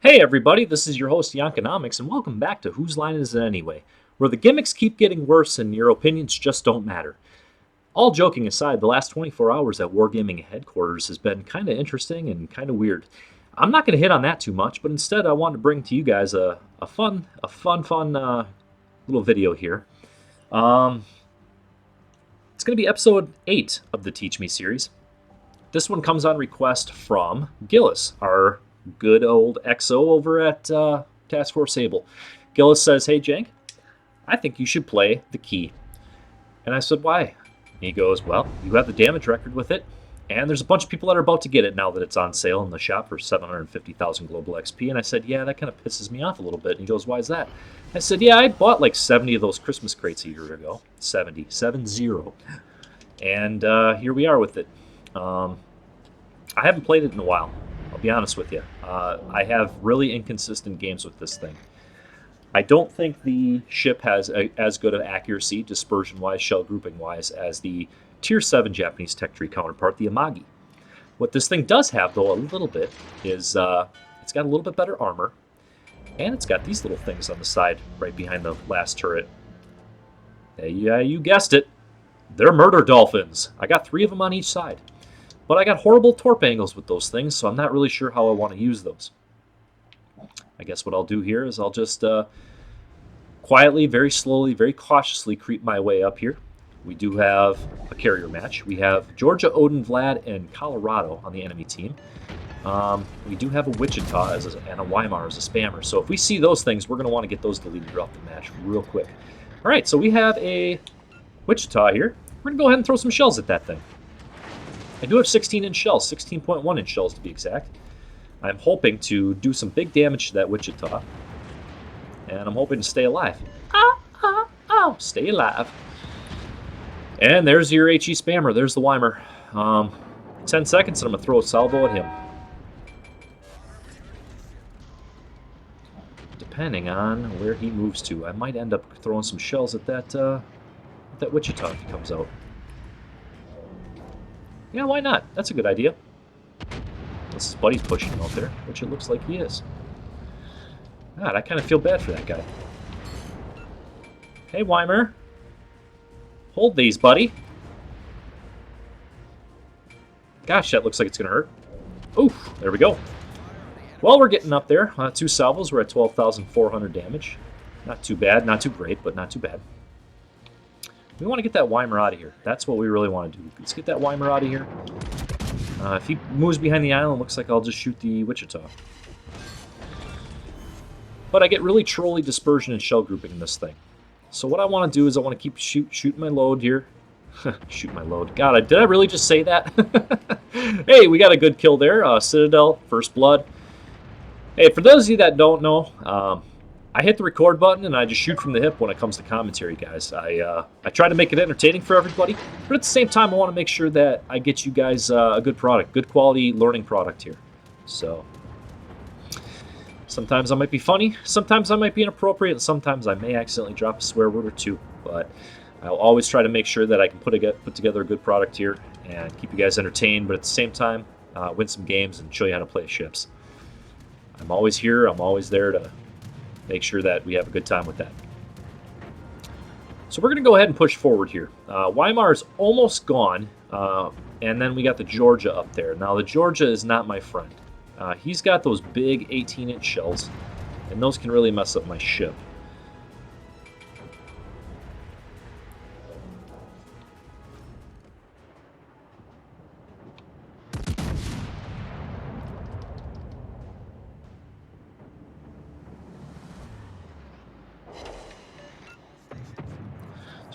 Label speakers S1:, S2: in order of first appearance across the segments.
S1: Hey everybody, this is your host Jankenomics, and welcome back to Whose Line Is It Anyway, where the gimmicks keep getting worse and your opinions just don't matter. All joking aside, the last 24 hours at Wargaming headquarters has been kind of interesting and kind of weird. I'm not going to hit on that too much, but instead I want to bring to you guys a fun little video here. It's going to be episode 8 of the Teach Me series. This one comes on request from Gillis, our good old XO over at Task Force Sable. Gillis says, "Hey Jank, I think you should play the key." And I said, "Why?" And he goes, "Well, you have the damage record with it, and there's a bunch of people that are about to get it now that it's on sale in the shop for 750,000 global XP. And I said, "Yeah, that kind of pisses me off a little bit." And he goes, "Why is that?" I said, "Yeah, I bought like 70 of those Christmas crates a year ago. 70. And here we are with it. I haven't played it in a while. I'll be honest with you. I have really inconsistent games with this thing. I don't think the ship has as good of accuracy, dispersion-wise, shell grouping-wise, as the Tier 7 Japanese tech tree counterpart, the Amagi. What this thing does have, though, a little bit, is it's got a little bit better armor, and it's got these little things on the side right behind the last turret. Yeah, you guessed it. They're murder dolphins. I got 3 of them on each side. But I got horrible torp angles with those things, so I'm not really sure how I want to use those. I guess what I'll do here is I'll just quietly, very slowly, very cautiously creep my way up here. We do have a carrier match. We have Georgia, Odin, Vlad, and Colorado on the enemy team. We do have a Wichita and a Weimar as a spammer. So if we see those things, we're going to want to get those deleted off the match real quick. All right, so we have a Wichita here. We're going to go ahead and throw some shells at that thing. I do have 16-inch shells, 16.1-inch shells to be exact. I'm hoping to do some big damage to that Wichita. And I'm hoping to stay alive. Stay alive. And there's your HE spammer. There's the Weimar. 10 seconds and I'm going to throw a salvo at him. Depending on where he moves to, I might end up throwing some shells at that Wichita if he comes out. Yeah, why not? That's a good idea. Unless his buddy's pushing him out there, which it looks like he is. God, I kind of feel bad for that guy. Hey, Weimar. Hold these, buddy. Gosh, that looks like it's going to hurt. Oof, there we go. Well, we're getting up there. 2 salvos, we're at 12,400 damage. Not too bad, not too great, but not too bad. We want to get that Weimar out of here. That's what we really want to do. Let's get that Weimar out of here. If he moves behind the island, looks like I'll just shoot the Wichita. But I get really trolly dispersion and shell grouping in this thing. So what I want to do is I want to keep shooting my load here. Shoot my load. God, did I really just say that? Hey, we got a good kill there. Citadel, first blood. Hey, for those of you that don't know, I hit the record button and I just shoot from the hip when it comes to commentary, guys. I try to make it entertaining for everybody, but at the same time, I want to make sure that I get you guys a good product, good quality learning product here. So sometimes I might be funny, sometimes I might be inappropriate, and sometimes I may accidentally drop a swear word or two. But I'll always try to make sure that I can put together a good product here and keep you guys entertained, but at the same time, win some games and show you how to play ships. I'm always here. I'm always there to make sure that we have a good time with that. So we're going to go ahead and push forward here. Weimar is almost gone, and then we got the Georgia up there. Now, the Georgia is not my friend. He's got those big 18-inch shells, and those can really mess up my ship.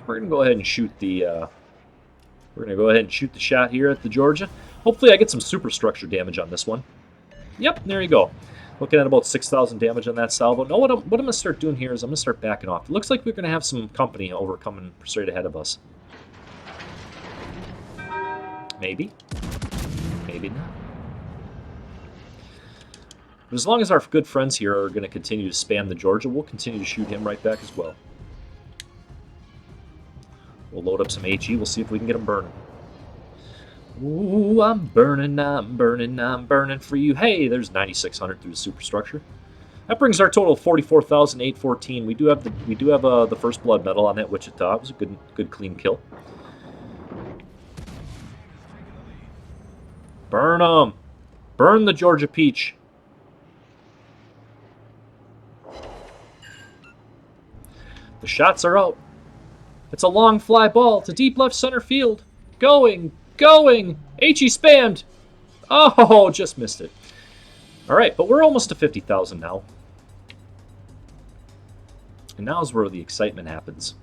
S1: We're gonna go ahead and shoot the shot here at the Georgia. Hopefully I get some superstructure damage on this one. Yep, there you go. Looking at about 6,000 damage on that salvo. No, what I'm gonna start doing here is I'm gonna start backing off. It looks like we're gonna have some company coming straight ahead of us. Maybe. Maybe not. But as long as our good friends here are gonna continue to spam the Georgia, we'll continue to shoot him right back as well. We'll load up some HE. We'll see if we can get them burning. Ooh, I'm burning for you. Hey, there's 9,600 through the superstructure. That brings our total 44,814. We do have the first blood medal on that Wichita. It was a good clean kill. Burn them! Burn the Georgia Peach! The shots are out. It's a long fly ball to deep left center field. Going! H.E. spammed! Oh, just missed it. All right, but we're almost to 50,000 now. And now is where the excitement happens.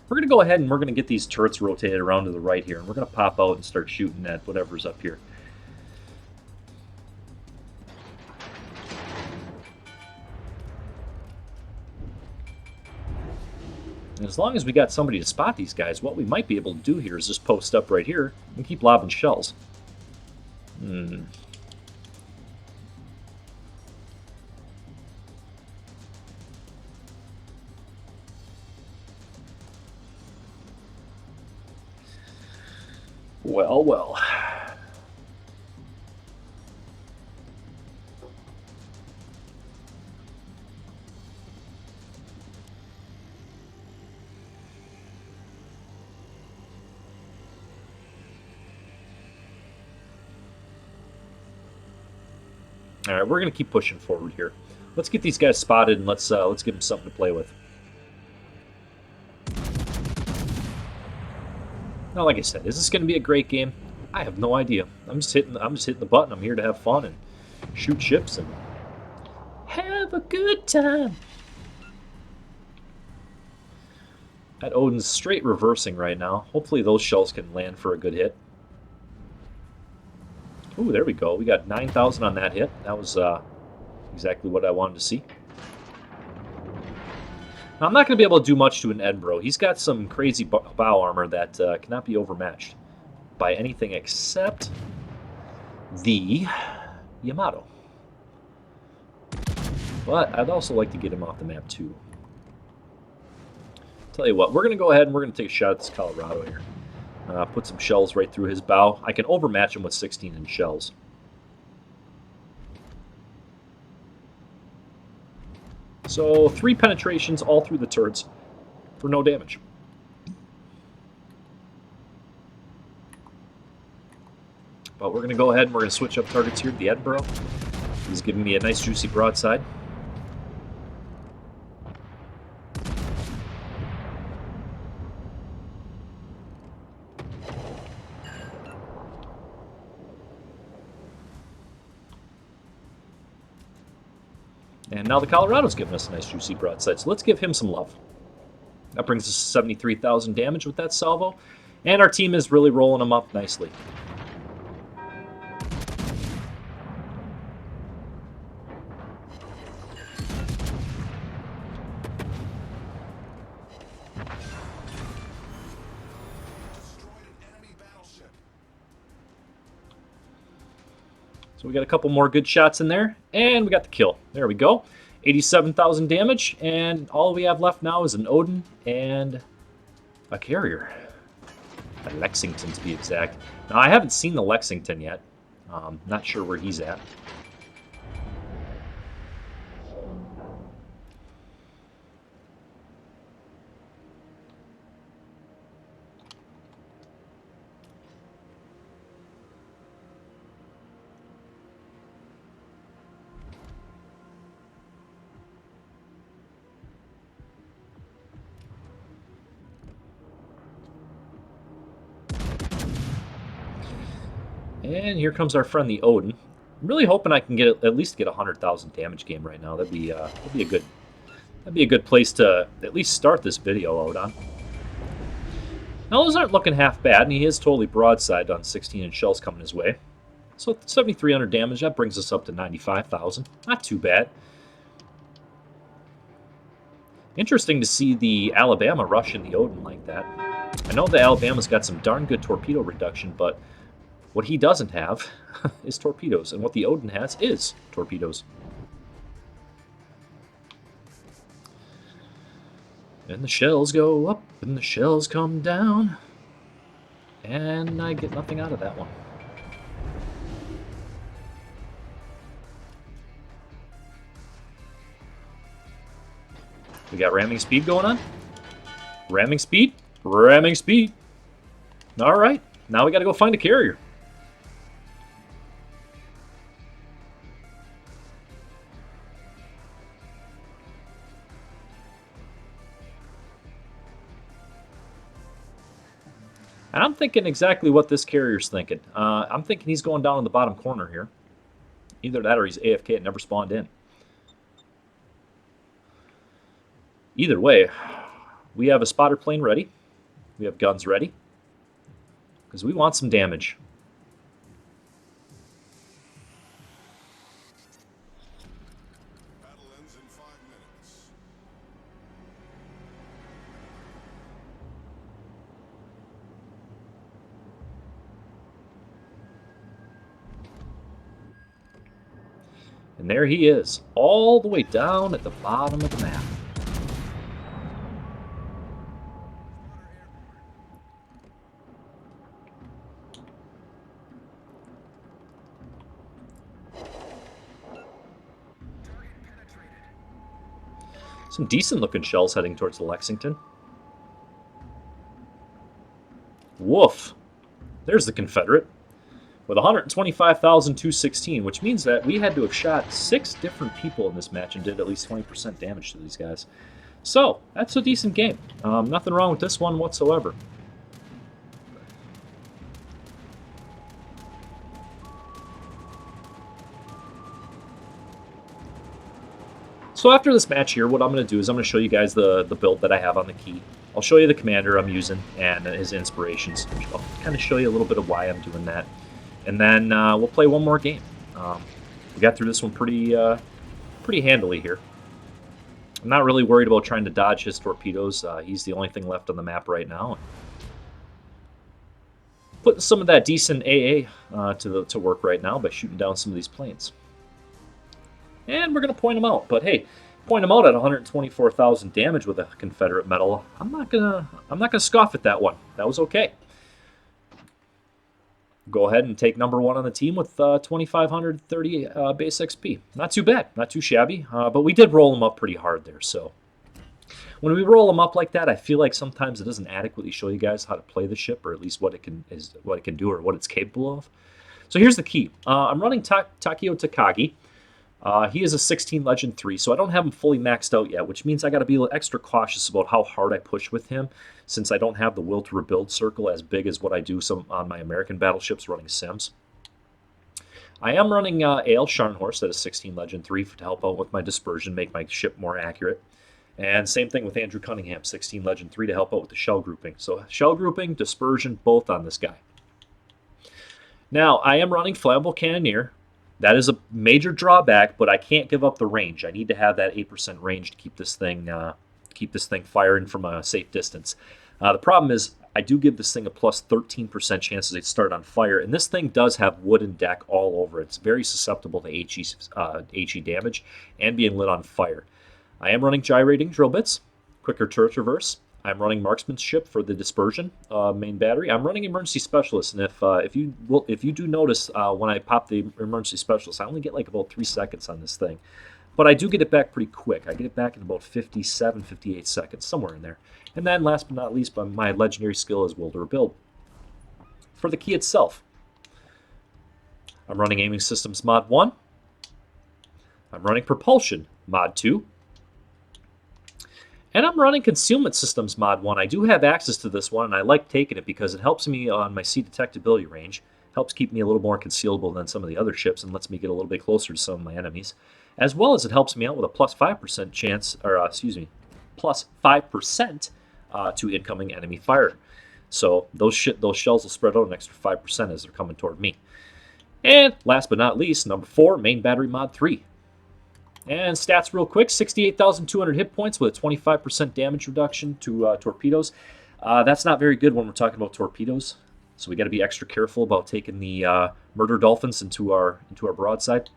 S1: We're going to go ahead and we're going to get these turrets rotated around to the right here. And we're going to pop out and start shooting at whatever's up here. And as long as we got somebody to spot these guys, what we might be able to do here is just post up right here and keep lobbing shells. Well, well. All right, we're going to keep pushing forward here. Let's get these guys spotted and let's give them something to play with. Now, like I said, is this going to be a great game? I have no idea. I'm just hitting the button. I'm here to have fun and shoot ships and have a good time. That Odin's straight reversing right now. Hopefully those shells can land for a good hit. Ooh, there we go. We got 9,000 on that hit. That was exactly what I wanted to see. Now, I'm not going to be able to do much to an Edinburgh. He's got some crazy bow armor that cannot be overmatched by anything except the Yamato. But I'd also like to get him off the map, too. Tell you what, we're going to go ahead and we're going to take a shot at this Colorado here. Put some shells right through his bow. I can overmatch him with 16-inch shells. So 3 penetrations all through the turrets for no damage. But we're going to go ahead and we're going to switch up targets here to the Edinburgh. He's giving me a nice juicy broadside. And now the Colorado's giving us a nice juicy broadside, so let's give him some love. That brings us to 73,000 damage with that salvo, and our team is really rolling them up nicely. So we got a couple more good shots in there, and we got the kill. There we go. 87,000 damage, and all we have left now is an Odin and a carrier. A Lexington, to be exact. Now, I haven't seen the Lexington yet. Not sure where he's at. And here comes our friend the Odin. I'm really hoping I can at least get a 100,000 damage game right now. That'd be a good place to at least start this video out on. Now those aren't looking half bad, and he is totally broadside on 16-inch shells coming his way. So 7,300 damage, that brings us up to 95,000. Not too bad. Interesting to see the Alabama rush in the Odin like that. I know the Alabama's got some darn good torpedo reduction, but what he doesn't have is torpedoes, and what the Odin has is torpedoes. And the shells go up, and the shells come down, and I get nothing out of that one. We got ramming speed going on. Ramming speed. Ramming speed. All right. Now we got to go find a carrier. And I'm thinking exactly what this carrier's thinking. I'm thinking he's going down in the bottom corner here. Either that or he's AFK and never spawned in. Either way, we have a spotter plane ready. We have guns ready. Because we want some damage.
S2: Battle ends in 5 minutes.
S1: And there he is, all the way down at the bottom of the map. Some decent looking shells heading towards the Lexington. Woof. There's the Confederate. With 125,216, which means that we had to have shot 6 different people in this match and did at least 20% damage to these guys. So, that's a decent game. Nothing wrong with this one whatsoever. So after this match here, what I'm going to do is I'm going to show you guys the build that I have on the key. I'll show you the commander I'm using and his inspirations. I'll kind of show you a little bit of why I'm doing that. And then we'll play one more game. We got through this one pretty handily here. I'm not really worried about trying to dodge his torpedoes. He's the only thing left on the map right now. Putting some of that decent AA to work right now by shooting down some of these planes. And we're going to point them out. But hey, point them out at 124,000 damage with a Confederate medal. I'm not gonna scoff at that one. That was okay. Go ahead and take number 1 on the team with 2,530 base XP. Not too bad, not too shabby, but we did roll them up pretty hard there. So when we roll them up like that, I feel like sometimes it doesn't adequately show you guys how to play the ship, or at least what it can do or what it's capable of. So here's the key. I'm running Takeo Takagi. He is a 16 Legend 3, so I don't have him fully maxed out yet, which means I got to be a little extra cautious about how hard I push with him, since I don't have the will to rebuild circle as big as what I do on my American battleships running Sims. I am running Ale Scharnhorst at a 16 Legend 3 to help out with my dispersion, make my ship more accurate. And same thing with Andrew Cunningham, 16 Legend 3 to help out with the shell grouping. So shell grouping, dispersion, both on this guy. Now, I am running Flammable Cannoneer. That is a major drawback, but I can't give up the range. I need to have that 8% range to keep this thing firing from a safe distance. The problem is I do give this thing a plus 13% chance as it start on fire, and this thing does have wooden deck all over it. It's very susceptible to HE damage and being lit on fire. I am running gyrating drill bits, quicker turret reverse. I'm running marksmanship for the dispersion main battery. I'm running emergency specialist, and if you do notice when I pop the emergency specialist, I only get like about 3 seconds on this thing, but I do get it back pretty quick. I get it back in about 57, 58 seconds, somewhere in there. And then last but not least, my legendary skill is will to rebuild. For the key itself, I'm running aiming systems mod 1. I'm running propulsion mod 2. And I'm running Concealment Systems Mod 1. I do have access to this one, and I like taking it because it helps me on my sea detectability range. Helps keep me a little more concealable than some of the other ships and lets me get a little bit closer to some of my enemies. As well as it helps me out with a plus 5% chance, or plus 5% to incoming enemy fire. So those shells will spread out an extra 5% as they're coming toward me. And last but not least, number 4, Main Battery Mod 3. And stats real quick, 68,200 hit points with a 25% damage reduction to torpedoes. That's not very good when we're talking about torpedoes. So we got to be extra careful about taking the murder dolphins into our broadside.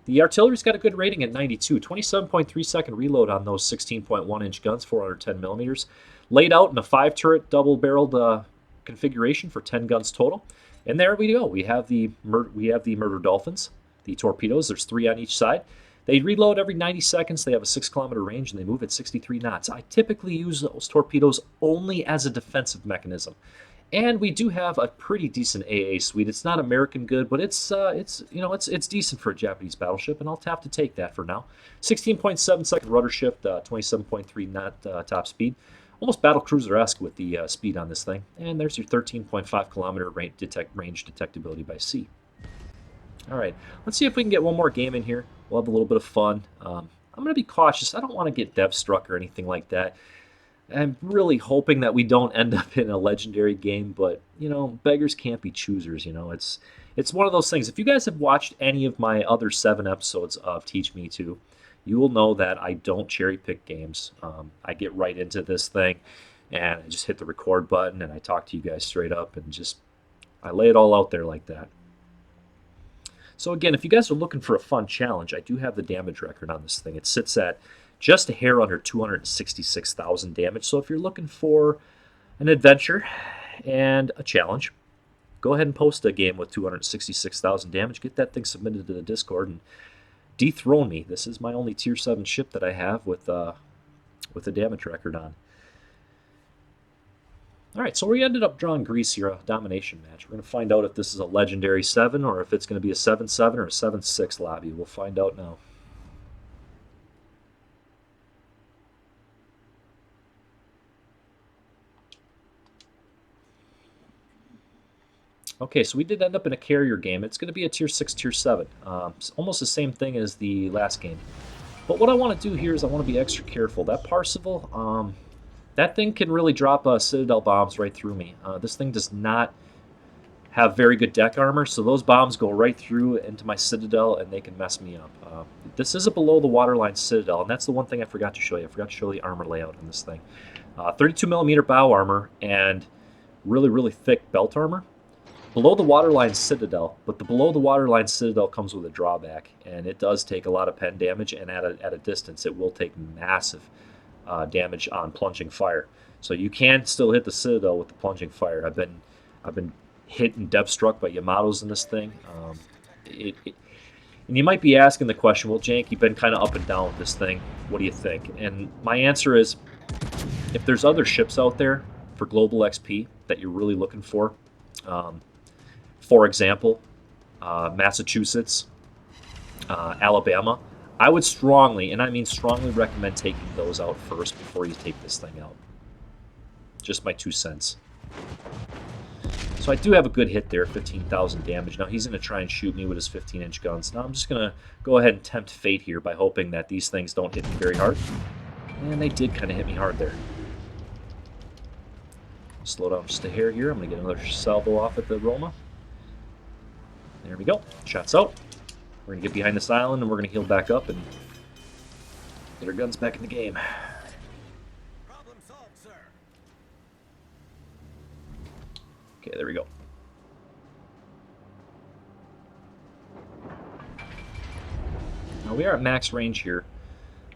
S1: The artillery's got a good rating at 92, 27.3 second reload on those 16.1 inch guns, 410 millimeters. Laid out in a 5-turret double-barreled configuration for 10 guns total. And there we go. We have the murder dolphins, the torpedoes. There's 3 on each side. They reload every 90 seconds. They have a 6-kilometer range, and they move at 63 knots. I typically use those torpedoes only as a defensive mechanism. And we do have a pretty decent AA suite. It's not American good, but it's decent for a Japanese battleship, and I'll have to take that for now. 16.7-second rudder shift, 27.3 knot top speed. Almost battlecruiser-esque with the speed on this thing. And there's your 13.5-kilometer range detectability by sea. All right, let's see if we can get one more game in here. We'll have a little bit of fun. I'm going to be cautious. I don't want to get dev struck or anything like that. I'm really hoping that we don't end up in a legendary game, but, beggars can't be choosers, It's one of those things. If you guys have watched any of my other 7 episodes of Teach Me To, you will know that I don't cherry pick games. I get right into this thing, and I just hit the record button, and I talk to you guys straight up, and I lay it all out there like that. So again, if you guys are looking for a fun challenge, I do have the damage record on this thing. It sits at just a hair under 266,000 damage. So if you're looking for an adventure and a challenge, go ahead and post a game with 266,000 damage. Get that thing submitted to the Discord and dethrone me. This is my only tier 7 ship that I have with a damage record on. All right, so we ended up drawing Greece here, a domination match. We're going to find out if this is a legendary 7 or if it's going to be a 7-7 or a 7-6 lobby. We'll find out now. Okay, so we did end up in a carrier game. It's going to be a tier 6, tier 7. It's almost the same thing as the last game. But what I want to do here is I want to be extra careful. That Parsifal, that thing can really drop Citadel bombs right through me. This thing does not have very good deck armor, so those bombs go right through into my Citadel, and they can mess me up. This is a below-the-waterline Citadel, and that's the one thing I forgot to show you. I forgot to show the armor layout on this thing. 32mm bow armor and really, really thick belt armor. Below the waterline Citadel, but the below the waterline Citadel comes with a drawback, and it does take a lot of pen damage, and at a distance it will take massive damage on plunging fire. So you can still hit the Citadel with the plunging fire. I've been hit and dev struck by Yamatos in this thing. And you might be asking the question, well, Jank, you've been kind of up and down with this thing. What do you think? And my answer is, if there's other ships out there for global XP that you're really looking for example, Massachusetts, Alabama, I would strongly, and I mean strongly, recommend taking those out first before you take this thing out. Just my 2 cents. So I do have a good hit there, 15,000 damage. Now he's going to try and shoot me with his 15-inch guns. Now I'm just going to go ahead and tempt fate here by hoping that these things don't hit me very hard. And they did kind of hit me hard there. Slow down just a hair here. I'm going to get another salvo off at the Roma. There we go. Shots out. We're going to get behind this island, and we're going to heal back up and get our guns back in the game.
S2: Problem solved, sir.
S1: Okay, there we go. Now we are at max range here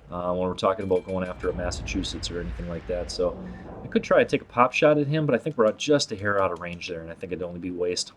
S1: when we're talking about going after a Massachusetts or anything like that. So I could try to take a pop shot at him, but I think we're just a hair out of range there, and I think it'd only be waste.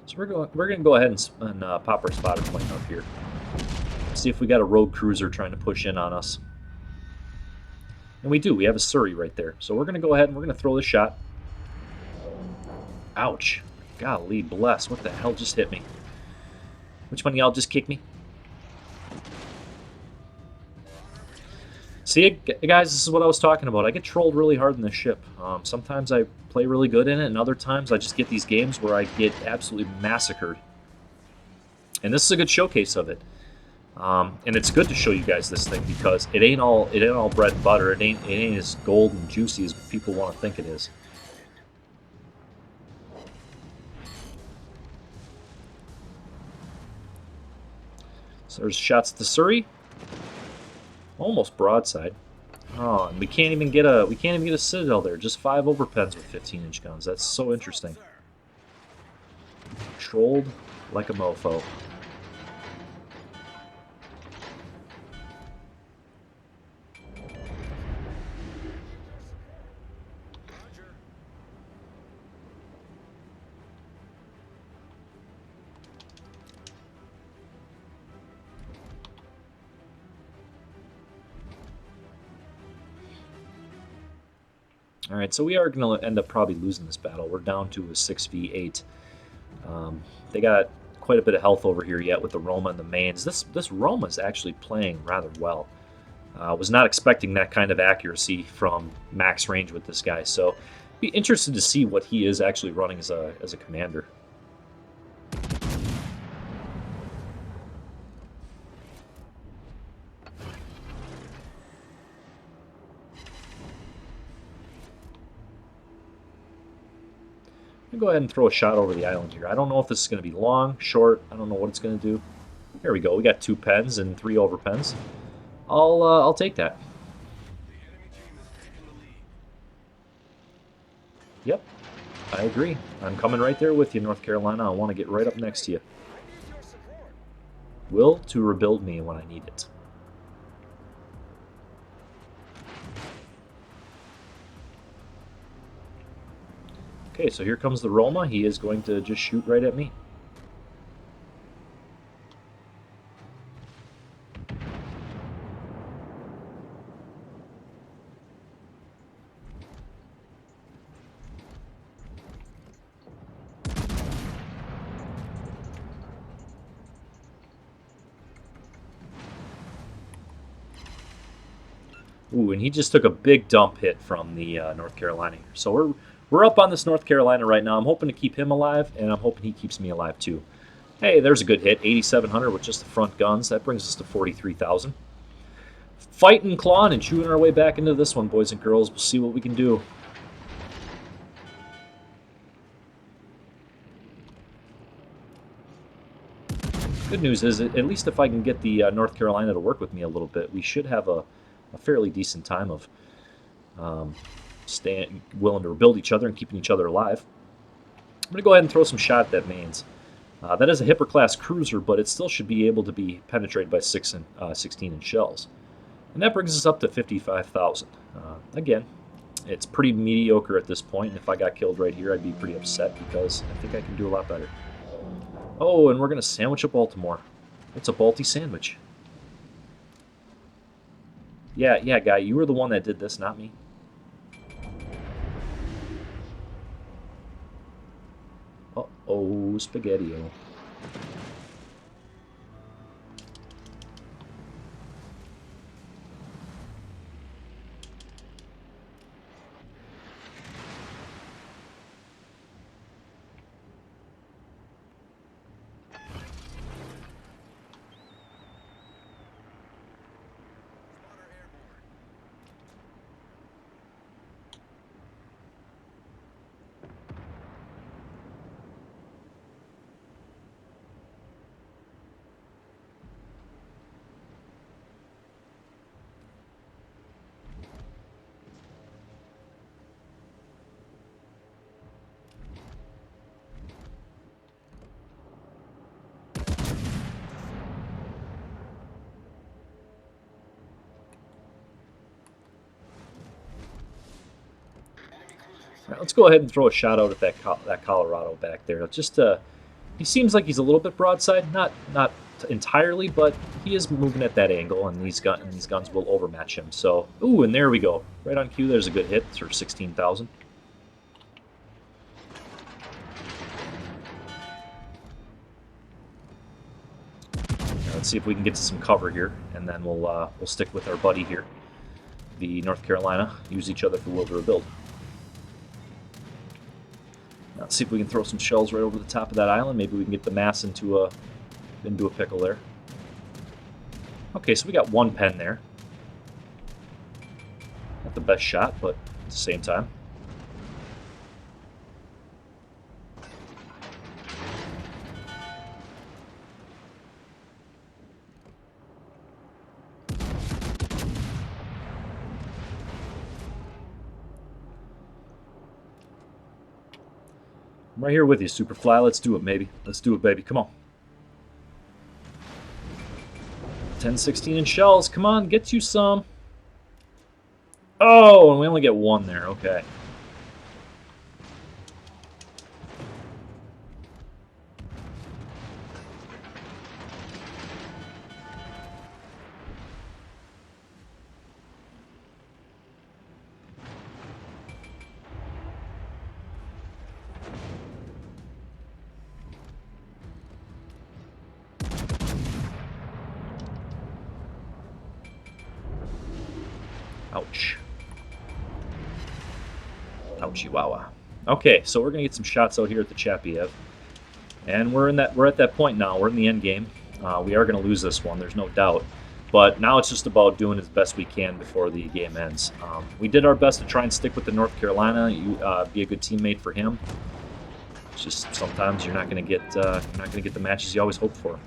S1: So we're going to go ahead and pop our spotter plane up here. See if we got a rogue cruiser trying to push in on us. And we do. We have a Surrey right there. So we're going to go ahead and we're going to throw this shot. Ouch. Golly bless. What the hell just hit me? Which one of y'all just kicked me? See, guys, this is what I was talking about. I get trolled really hard in this ship. Sometimes I play really good in it, and other times I just get these games where I get absolutely massacred. And this is a good showcase of it. And it's good to show you guys this thing because it ain't all bread and butter. It ain't as gold and juicy as people want to think it is. So there's shots to Surrey. Almost broadside. Oh, and we can't even get a Citadel there. Just 5 overpens with 15-inch guns. That's so interesting. Trolled like a mofo. Alright, so we are going to end up probably losing this battle. We're down to a 6v8. They got quite a bit of health over here yet with the Roma and the mains. This Roma is actually playing rather well. Was not expecting that kind of accuracy from max range with this guy, so be interested to see what he is actually running as a commander. I'm going to go ahead and throw a shot over the island here. I don't know if this is going to be long, short. I don't know what it's going to do. Here we go. We got 2 pens and 3 overpens. I'll take that. Yep, I agree. I'm coming right there with you, North Carolina. I want to get right up next to you. Will to rebuild me when I need it. Okay, so here comes the Roma. He is going to just shoot right at me. Ooh, and he just took a big dump hit from the North Carolina here. So we're up on this North Carolina right now. I'm hoping to keep him alive, and I'm hoping he keeps me alive too. Hey, there's a good hit. 8,700 with just the front guns. That brings us to 43,000. Fighting, clawing, and chewing our way back into this one, boys and girls. We'll see what we can do. Good news is, at least if I can get the North Carolina to work with me a little bit, we should have a fairly decent time of staying willing to rebuild each other and keeping each other alive. I'm going to go ahead and throw some shot at that mains. That is a Hipper class cruiser, but it still should be able to be penetrated by 16-inch shells. And that brings us up to 55,000. Again, it's pretty mediocre at this point, and if I got killed right here, I'd be pretty upset because I think I can do a lot better. Oh, and we're going to sandwich a Baltimore. It's a Balti sandwich. Yeah, guy, you were the one that did this, not me. Uh-oh, Spaghetti-O. All right, let's go ahead and throw a shot out at that Colorado back there. Just he seems like he's a little bit broadside, not entirely, but he is moving at that angle, and these guns will overmatch him. So, ooh, and there we go, right on cue. There's a good hit for 16,000. Let's see if we can get to some cover here, and then we'll stick with our buddy here, the North Carolina. Use each other for will to rebuild. Let's see if we can throw some shells right over the top of that island. Maybe we can get the mass into a pickle there. Okay, so we got 1 pen there. Not the best shot, but at the same time. I'm right here with you, Superfly. Let's do it, baby. Let's do it, baby. Come on. 10, 16 in shells. Come on, get you some. Oh, and we only get one there. Okay. Ouch. Ouchie wawa. Okay, so we're gonna get some shots out here at the Chapiev. And we're at that point now. We're in the end game. We are going to lose this one. There's no doubt. But now it's just about doing as best we can before the game ends. We did our best to try and stick with the North Carolina. Be a good teammate for him. It's just sometimes you're not going to get the matches you always hope for.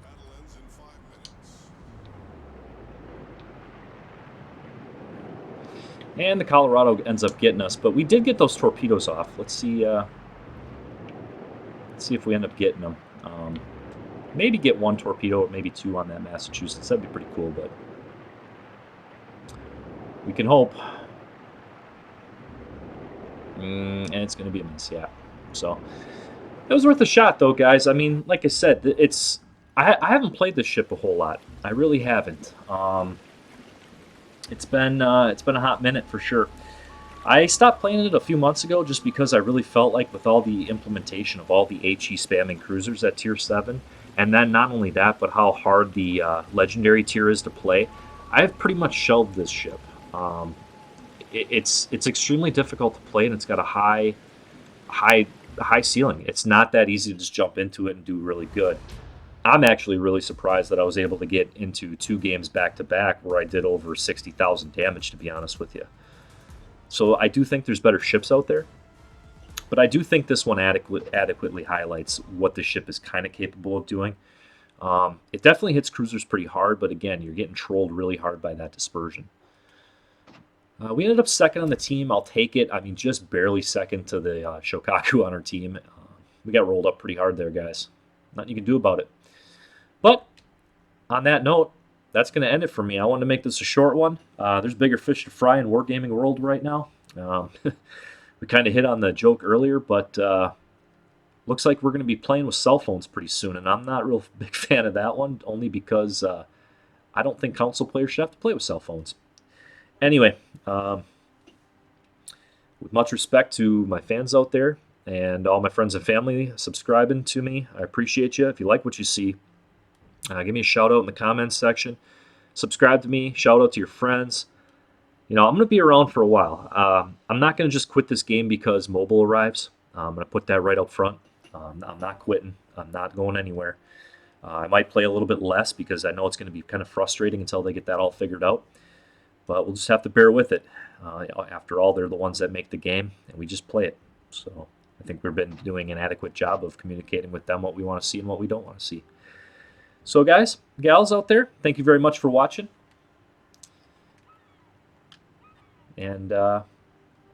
S2: Battle ends in 5 minutes.
S1: And the Colorado ends up getting us, but we did get those torpedoes off. Let's see if we end up getting them. Maybe get one torpedo or maybe two on that Massachusetts. That'd be pretty cool, but we can hope. And it's going to be a miss, yeah. So it was worth a shot, though, guys. I mean, like I said, I haven't played this ship a whole lot. I really haven't. It's been a hot minute for sure. I stopped playing it a few months ago just because I really felt like with all the implementation of all the HE spamming cruisers at Tier 7, and then not only that, but how hard the Legendary tier is to play, I've pretty much shelved this ship. It's extremely difficult to play, and it's got a high ceiling. It's not that easy to just jump into it and do really good. I'm actually really surprised that I was able to get into 2 games back-to-back where I did over 60,000 damage, to be honest with you. So I do think there's better ships out there, but I do think this one adequately highlights what the ship is kind of capable of doing. It definitely hits cruisers pretty hard, but again, you're getting trolled really hard by that dispersion. We ended up second on the team. I'll take it. I mean, just barely second to the Shokaku on our team. We got rolled up pretty hard there, guys. Nothing you can do about it. But on that note, that's going to end it for me. I wanted to make this a short one. There's bigger fish to fry in Wargaming World right now. We kind of hit on the joke earlier, but looks like we're going to be playing with cell phones pretty soon, and I'm not a real big fan of that one, only because I don't think console players should have to play with cell phones. Anyway, with much respect to my fans out there and all my friends and family subscribing to me, I appreciate you. If you like what you see, give me a shout out in the comments section. Subscribe to me. Shout out to your friends. I'm going to be around for a while. I'm not going to just quit this game because mobile arrives. I'm going to put that right up front. I'm not quitting. I'm not going anywhere. I might play a little bit less because I know it's going to be kind of frustrating until they get that all figured out. But we'll just have to bear with it. After all, they're the ones that make the game, and we just play it. So I think we've been doing an adequate job of communicating with them what we want to see and what we don't want to see. So guys, gals out there, thank you very much for watching. And